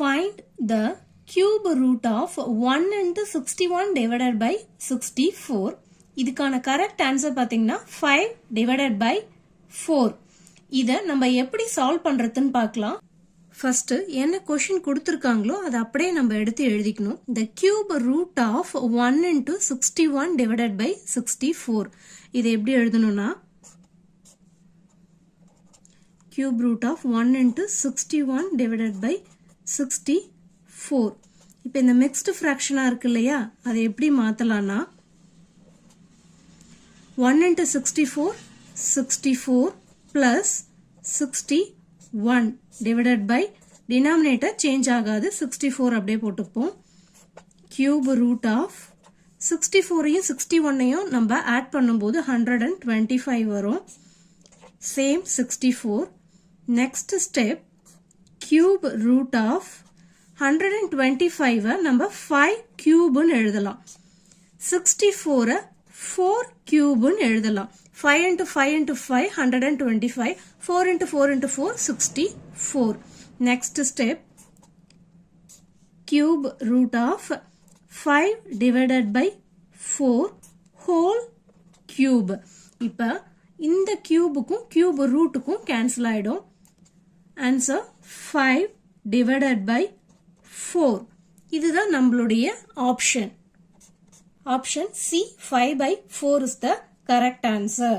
Find the cube root of 1 into 61 divided by 64. இதுக்கான correct answer பாத்தீங்கன்னா 5 divided by 4. இதை நம்ம எப்படி சால்வ் பண்றதுன்னு பார்க்கலாம். ஃபர்ஸ்ட் என்ன கொஸ்டின் கொடுத்துருக்காங்களோ அதை அப்படியே நம்ம எடுத்து எழுதிக்கணும். The cube root of 1 into 61 divided by 64. இதை எப்படி எழுதணும்னா cube root of 1 into 61 divided by 64. இப்போ இந்த மிக்ஸ்டு ஃப்ராக்ஷனா இருக்கு இல்லையா, அதை எப்படி மாத்தலாம்னா 1 into 64 64 plus 61 divided by denominator change ஆகாது 64 அப்படியே போட்டுப்போம். cube root of 64ஐயும் 61ஐயும் நம்ம ஆட் பண்ணும்போது 125 வரும். same 64. next step cube root of 125 நம்ம 5 cubeன்னு எழுதலாம். 64 4 cubeன்னு எழுதலாம். 5 into 5 into 5 125. 4 into 4 into 4 64. next step cube root of 5 divided by 4 whole cube. இப்ப இந்த கியூபுக்கும் கியூப் ரூட்டுக்கும் கேன்சல் ஆயிடும். Answer 5 divided by 4. இதுதான் நம்மளுடைய option. Option C 5 by 4 is the correct answer.